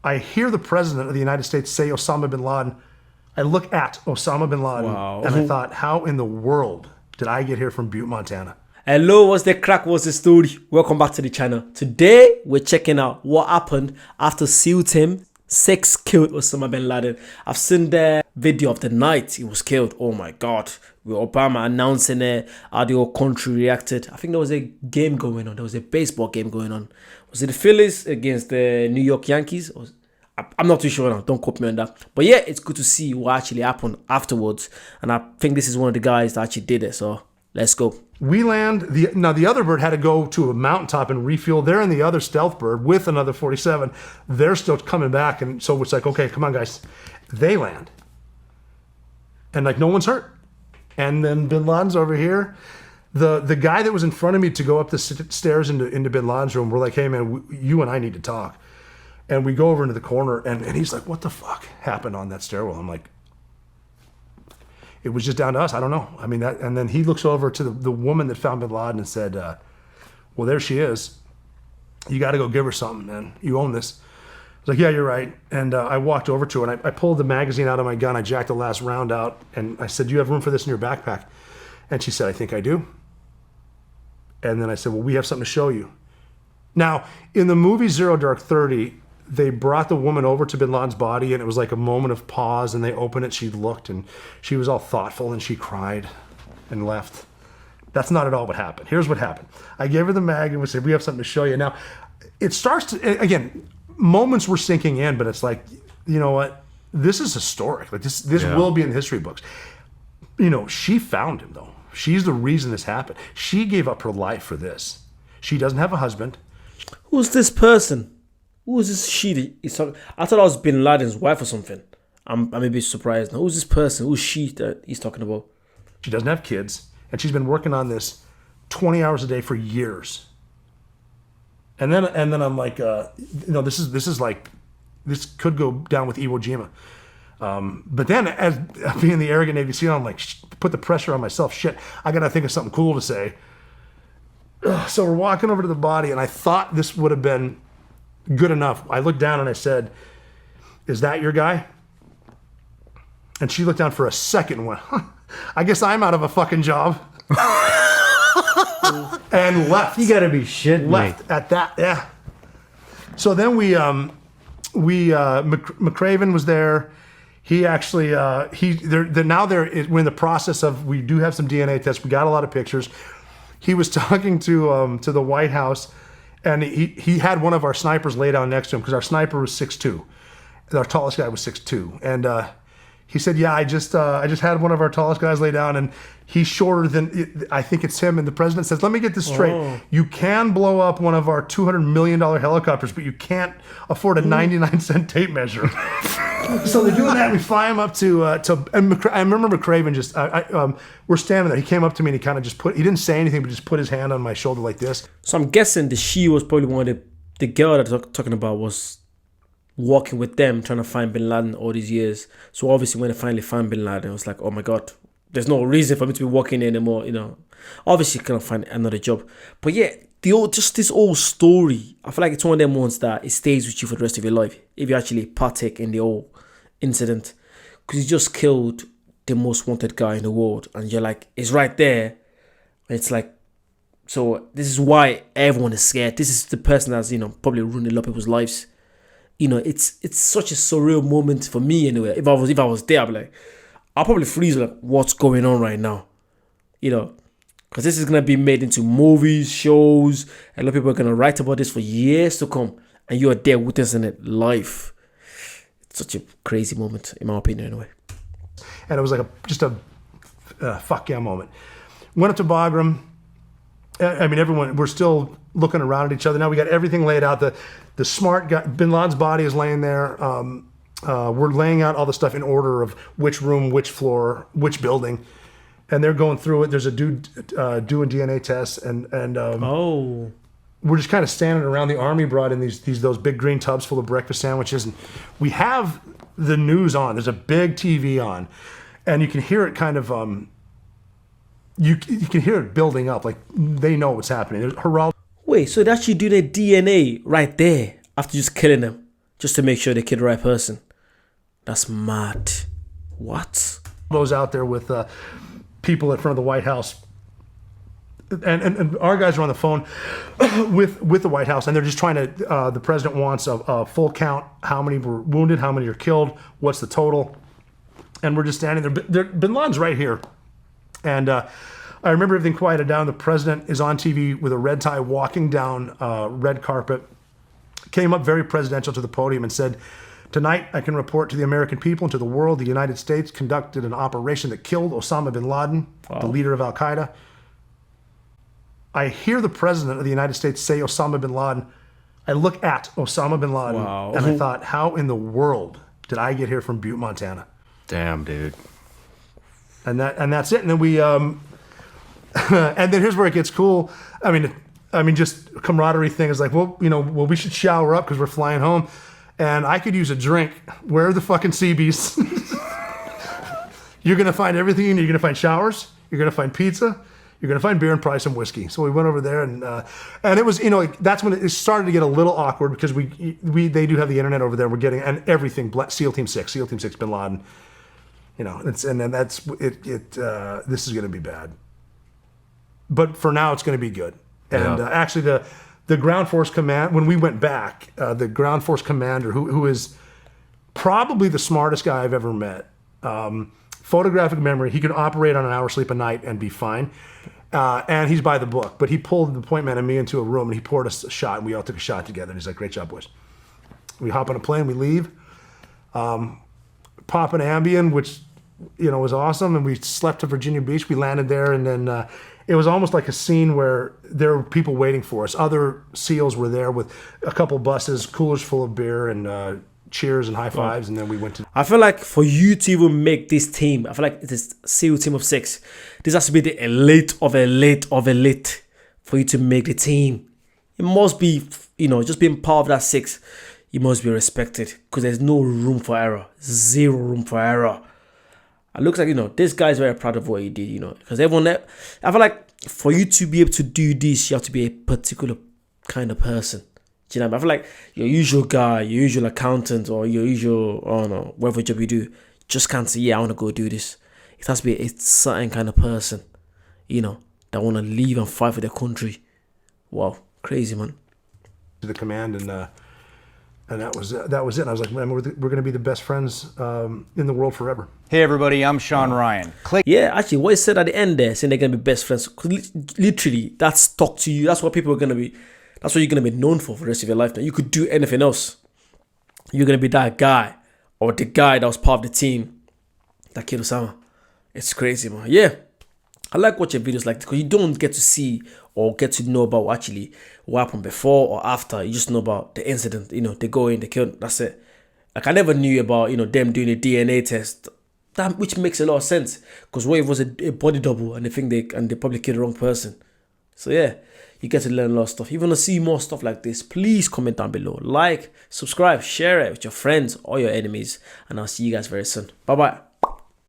I hear the president of the United States say Osama bin Laden. I look at Osama bin Laden, and I thought, how in the world did I get here from Butte, Montana? Hello, what's the crack? What's the story? Welcome back to the channel. Today, we're checking out what happened after SEAL Team 6 killed Osama bin Laden. I've seen the video of the night he was killed. Oh my God. With Obama announcing it, how the whole country reacted. I think there was a game going on. There was a baseball game going on. Was it the Phillies against the New York Yankees? I'm not too sure now. Don't quote me on that. But yeah, it's good to see what actually happened afterwards. And I think this is one of the guys that actually did it. So let's go. We land. Now the other bird had to go to a mountaintop and refuel. They're in the other stealth bird with another 47. They're still coming back. And so it's like, okay, come on, guys. They land. And like no one's hurt. And then bin Laden's over here. The guy that was in front of me to go up the stairs into bin Laden's room, we're like, hey, man, you and I need to talk. And we go over into the corner, and he's like, what the fuck happened on that stairwell? I'm like, it was just down to us. I don't know. I mean, that. And then he looks over to the woman that found bin Laden and said, well, there she is. You got to go give her something, man. You own this. I was like, yeah, you're right. And I walked over to her, and I pulled the magazine out of my gun. I jacked the last round out, and I said, do you have room for this in your backpack? And she said, I think I do. And then I said, well, we have something to show you. Now, in the movie Zero Dark 30, they brought the woman over to bin Laden's body, and it was like a moment of pause, and they opened it, she looked, and she was all thoughtful, and she cried and left. That's not at all what happened. Here's what happened. I gave her the mag, and we said, we have something to show you. Now, it starts to, again, moments were sinking in, but it's like, you know what? This is historic. Like this will be in the history books. You know, she found him, though. She's the reason this happened. She gave up her life for this. She doesn't have a husband. Who's this person? Who is this she? I thought I was bin Laden's wife or something. I may be surprised now. Who's this person? Who's she that he's talking about? She doesn't have kids, and she's been working on this 20 hours a day for years. And then I'm like, you know, this is like, this could go down with Iwo Jima. But then, as being the arrogant Navy SEAL, I'm like, put the pressure on myself. Shit, I gotta think of something cool to say. So we're walking over to the body, and I thought this would have been good enough. I looked down and I said, is that your guy? And she looked down for a second and went, huh, I guess I'm out of a fucking job. And left. You gotta be shitting left me. At that, yeah. So then McCraven was there. He actually, we're in the process of, we do have some DNA tests. We got a lot of pictures. He was talking to the White House, and he had one of our snipers lay down next to him because our sniper was 6'2". Our tallest guy was 6'2". And he said, yeah, I just had one of our tallest guys lay down, and he's shorter than, I think it's him. And the president says, let me get this straight. Oh. You can blow up one of our $200 million helicopters, but you can't afford a 99-cent tape measure. So they're doing that. We fly him up to and I remember McCraven just, we're standing there. He came up to me and he kind of just he didn't say anything, but just put his hand on my shoulder like this. So I'm guessing the she was probably one of the girl that I'm talking about was walking with them, trying to find bin Laden all these years. So obviously when I finally found bin Laden, I was like, oh my God, there's no reason for me to be walking anymore, you know. Obviously couldn't find another job. But yeah, just this old story, I feel like it's one of them ones that it stays with you for the rest of your life if you actually partake in the whole incident. Because he just killed the most wanted guy in the world, and you're like, it's right there. And it's like, so this is why everyone is scared. This is the person that's, you know, probably ruined a lot of people's lives. You know, it's such a surreal moment for me anyway. If I was there, I'd be like, I'll probably freeze like, what's going on right now? You know, because this is gonna be made into movies, shows, and a lot of people are gonna write about this for years to come, and you are there witnessing it live. It's such a crazy moment, in my opinion, anyway. And it was like just a fuck yeah moment. Went up to Bagram. I mean, everyone, we're still looking around at each other. Now we got everything laid out. The smart guy, bin Laden's body is laying there. We're laying out all the stuff in order of which room, which floor, which building. And they're going through it. There's a dude doing DNA tests. And we're just kind of standing around. The Army brought in those big green tubs full of breakfast sandwiches. And we have the news on. There's a big TV on. And you can hear it kind of... You can hear it building up, like they know what's happening. Wait, so they actually do their DNA right there after just killing them? just to make sure they kill the right person. That's mad. What? Those out there with people in front of the White House. And our guys are on the phone with the White House, and they're just trying to. The president wants a full count: how many were wounded, how many are killed, what's the total? And we're just standing there. Bin Laden's right here, and I remember everything quieted down. The president is on TV with a red tie, walking down red carpet. Came up very presidential to the podium and said, "Tonight, I can report to the American people and to the world: the United States conducted an operation that killed Osama bin Laden, the leader of Al Qaeda." I hear the president of the United States say Osama bin Laden. I look at Osama bin Laden, and I thought, how in the world did I get here from Butte, Montana? Damn, dude. And that's it. And then we and then here's where it gets cool. I mean, just camaraderie thing is like, we should shower up because we're flying home, and I could use a drink. Where are the fucking Seabees? You're gonna find everything. You're gonna find showers. You're gonna find pizza. You're going to find beer and probably some whiskey. So we went over there, and it was, that's when it started to get a little awkward because they do have the internet over there. We're getting, and everything, SEAL Team 6, Bin Laden, this is going to be bad. But for now, it's going to be good. And actually, the ground force command, when we went back, the ground force commander, who is probably the smartest guy I've ever met, photographic memory, he could operate on an hour's sleep a night and be fine. And he's by the book, but he pulled the point man and me into a room and he poured us a shot and we all took a shot together. And he's like, "Great job, boys." We hop on a plane, we leave, pop an Ambien, which, was awesome. And we slept to Virginia Beach. We landed there, and then it was almost like a scene where there were people waiting for us. Other SEALs were there with a couple buses, coolers full of beer, and cheers and high fives, and then we went to... I feel like for you to even make this team, I feel like this SEAL team of 6, this has to be the elite of elite of elite for you to make the team. It must be, just being part of that 6, you must be respected because there's no room for error. Zero room for error. It looks like, this guy's very proud of what he did, because everyone, I feel like for you to be able to do this, you have to be a particular kind of person. Do you know what I mean? I feel like your usual guy, your usual accountant, or your usual, whatever job you do, just can't say, I want to go do this. It has to be a certain kind of person, that want to leave and fight for their country. Wow, crazy, man. To the command, and that was it. And I was like, man, we're going to be the best friends in the world forever. Hey everybody, I'm Sean Ryan. Yeah, actually, what he said at the end there, saying they're going to be best friends, literally, that's stuck to you. That's what people are going to be. That's what you're going to be known for the rest of your life. Now, you could do anything else. You're going to be that guy or the guy that was part of the team that killed Osama. It's crazy, man. Yeah. I like watching videos like this because you don't get to see or get to know about what happened before or after. You just know about the incident. They go in, they kill, that's it. Like, I never knew about, them doing a DNA test. That, which makes a lot of sense. Because what if it was a body double and they probably killed the wrong person. So, yeah. You get to learn a lot of stuff. If you want to see more stuff like this, please comment down below. Like, subscribe, share it with your friends or your enemies. And I'll see you guys very soon. Bye-bye.